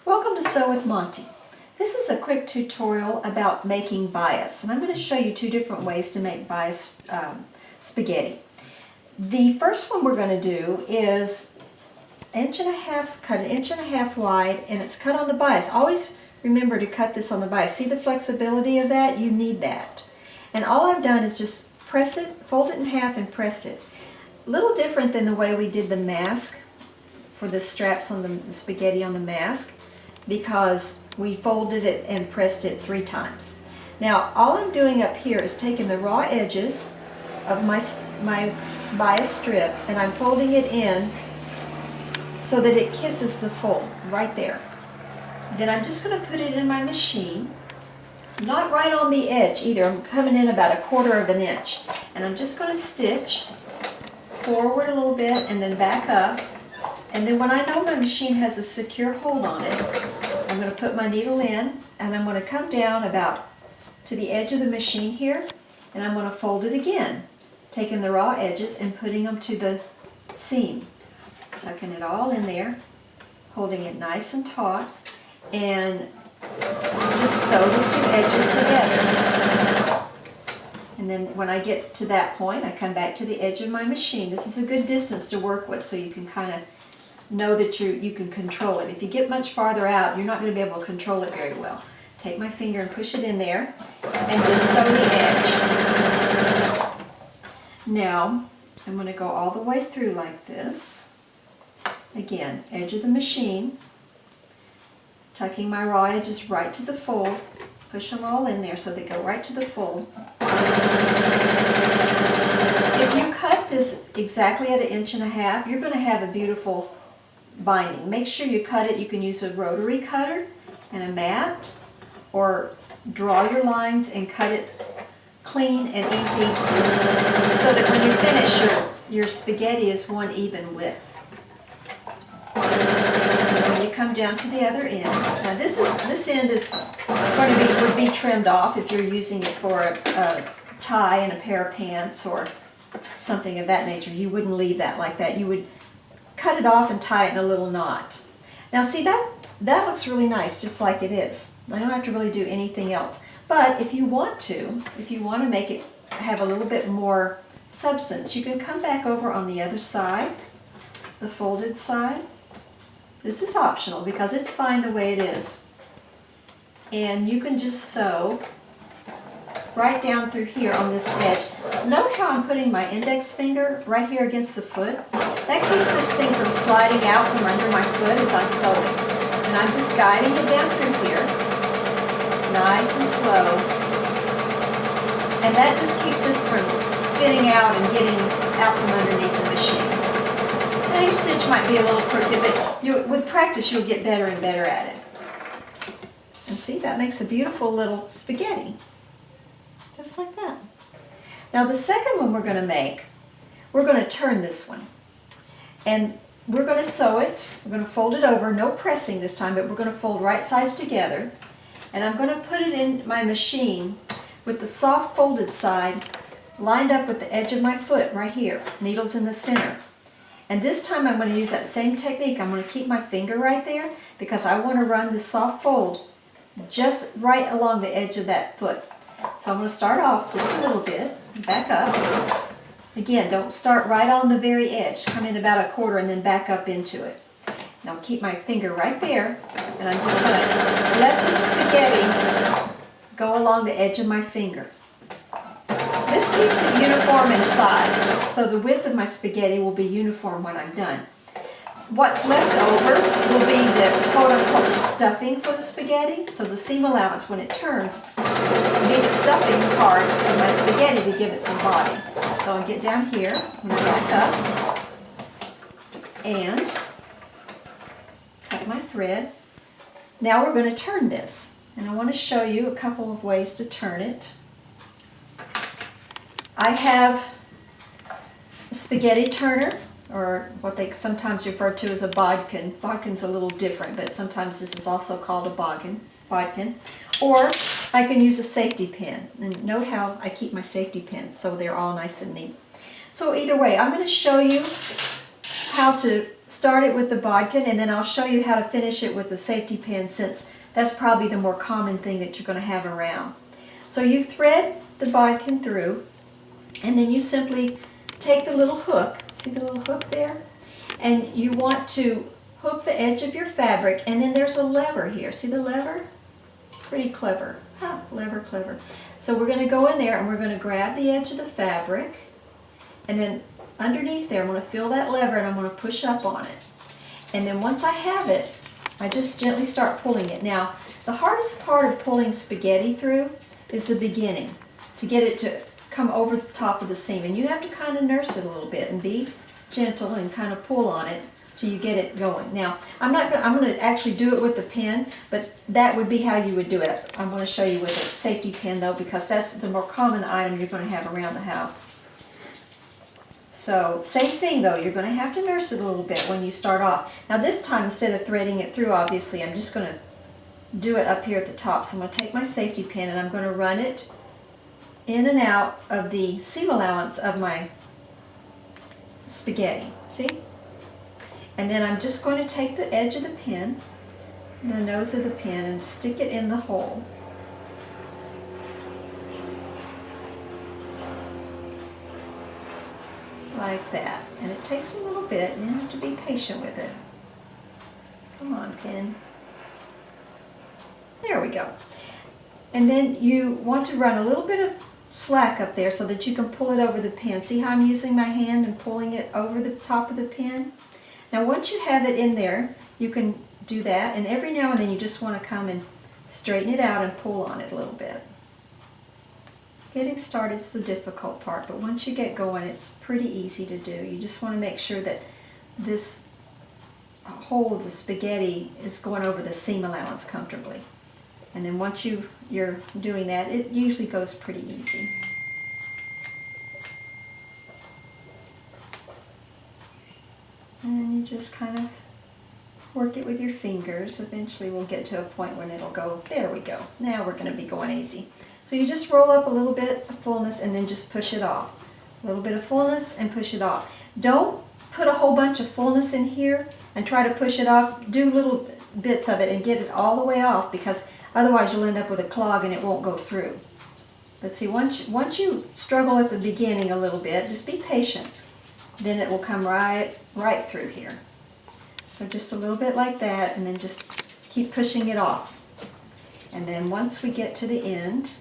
Welcome to Sew with Monty. This is a quick tutorial about making bias, and I'm going to show you two different ways to make bias spaghetti. The first one we're going to do is cut an inch and a half wide, and it's cut on the bias. Always remember to cut this on the bias. See the flexibility of that? You need that. And all I've done is just press it, fold it in half and press it. A little different than the way we did the mask for the straps on the spaghetti on the mask, because we folded it and pressed it 3 times. Now all I'm doing up here is taking the raw edges of my bias strip and I'm folding it in so that it kisses the fold right there. Then I'm just going to put it in my machine, not right on the edge either. I'm coming in about 1/4 of an inch, and I'm just going to stitch forward a little bit and then back up. And then when I know my machine has a secure hold on it, I'm going to put my needle in and I'm going to come down about to the edge of the machine here, and I'm going to fold it again, taking the raw edges and putting them to the seam, tucking it all in there, holding it nice and taut, and just sew the 2 edges together. And then when I get to that point, I come back to the edge of my machine. This is a good distance to work with, so you can kind of know that you can control it. If you get much farther out, you're not going to be able to control it very well. Take my finger and push it in there and just sew the edge. Now I'm going to go all the way through like this. Again, edge of the machine, tucking my raw edges right to the fold, push them all in there so they go right to the fold. If you cut this exactly at 1.5 inches, you're going to have a beautiful binding. Make sure you cut it. You can use a rotary cutter and a mat, or draw your lines and cut it clean and easy so that when you finish, your spaghetti is one even width. When you come down to the other end, now this end is going to would be trimmed off if you're using it for a tie and a pair of pants or something of that nature. You wouldn't leave that like that. You would cut it off and tie it in a little knot. Now see, that looks really nice just like it is. I don't have to really do anything else. But if you want to make it have a little bit more substance, you can come back over on the other side, the folded side. This is optional because it's fine the way it is. And you can just sew right down through here on this edge. Note how I'm putting my index finger right here against the foot. That keeps this thing from sliding out from under my foot as I'm sewing. And I'm just guiding it down through here, nice and slow. And that just keeps this from spinning out and getting out from underneath the machine. Now your stitch might be a little crooked, but with practice you'll get better and better at it. And see, that makes a beautiful little spaghetti. Just like that. Now the second one we're going to make, we're going to turn this one. And we're going to sew it. We're going to fold it over, no pressing this time, but we're going to fold right sides together. And I'm going to put it in my machine with the soft folded side lined up with the edge of my foot right here. Needles in the center. And this time I'm going to use that same technique. I'm going to keep my finger right there because I want to run the soft fold just right along the edge of that foot. So I'm going to start off just a little bit, back up. Again, don't start right on the very edge. Come in about 1/4 and then back up into it. Now keep my finger right there, and I'm just going to let the spaghetti go along the edge of my finger. This keeps it uniform in size, so the width of my spaghetti will be uniform when I'm done. What's left over will be the quote-unquote stuffing for the spaghetti. So the seam allowance, when it turns, will be the stuffing part of my spaghetti to give it some body. So I'll get down here, I'm going to back up, and cut my thread. Now we're going to turn this, and I want to show you a couple of ways to turn it. I have a spaghetti turner, or what they sometimes refer to as a bodkin. Bodkin's a little different, but sometimes this is also called a bodkin. Or I can use a safety pin. And note how I keep my safety pins so they're all nice and neat. So either way, I'm going to show you how to start it with the bodkin, and then I'll show you how to finish it with the safety pin, since that's probably the more common thing that you're going to have around. So you thread the bodkin through, and then you simply take the little hook, see the little hook there? And you want to hook the edge of your fabric, and then there's a lever here. See the lever? Pretty clever. Huh, clever. So we're going to go in there and we're going to grab the edge of the fabric, and then underneath there I'm going to feel that lever and I'm going to push up on it. And then once I have it, I just gently start pulling it. Now, the hardest part of pulling spaghetti through is the beginning, to get it to come over the top of the seam. And you have to kind of nurse it a little bit and be gentle and kind of pull on it till you get it going. Now, I'm going to actually do it with the pin, but that would be how you would do it. I'm going to show you with a safety pin though, because that's the more common item you're going to have around the house. So, same thing though, you're going to have to nurse it a little bit when you start off. Now this time, instead of threading it through, obviously, I'm just going to do it up here at the top. So I'm going to take my safety pin and I'm going to run it in and out of the seam allowance of my spaghetti. See? And then I'm just going to take the edge of the pin, the nose of the pin, and stick it in the hole. Like that. And it takes a little bit, and you have to be patient with it. Come on, pin. There we go. And then you want to run a little bit of slack up there so that you can pull it over the pin. See how I'm using my hand and pulling it over the top of the pin? Now once you have it in there, you can do that, and every now and then you just want to come and straighten it out and pull on it a little bit. Getting started is the difficult part, but once you get going, it's pretty easy to do. You just want to make sure that this hole of the spaghetti is going over the seam allowance comfortably. And then once you're doing that, it usually goes pretty easy. And you just kind of work it with your fingers. Eventually we'll get to a point when it'll go, there we go. Now we're going to be going easy. So you just roll up a little bit of fullness and then just push it off. A little bit of fullness and push it off. Don't put a whole bunch of fullness in here and try to push it off. Do little bits of it and get it all the way off, because otherwise you'll end up with a clog and it won't go through. But see, once you struggle at the beginning a little bit, just be patient. Then it will come right through here. So just a little bit like that, and then just keep pushing it off. And then once we get to the end,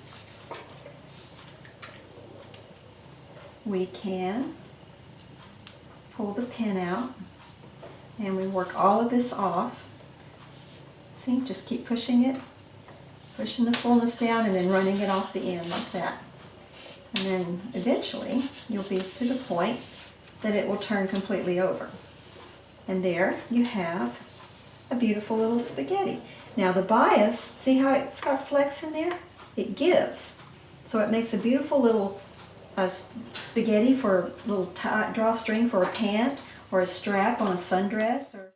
we can pull the pin out and we work all of this off. See, just keep pushing it, pushing the fullness down and then running it off the end like that. And then eventually you'll be to the point that it will turn completely over. And there you have a beautiful little spaghetti. Now the bias, see how it's got flex in there? It gives. So it makes a beautiful little spaghetti for a little drawstring for a pant, or a strap on a sundress. Or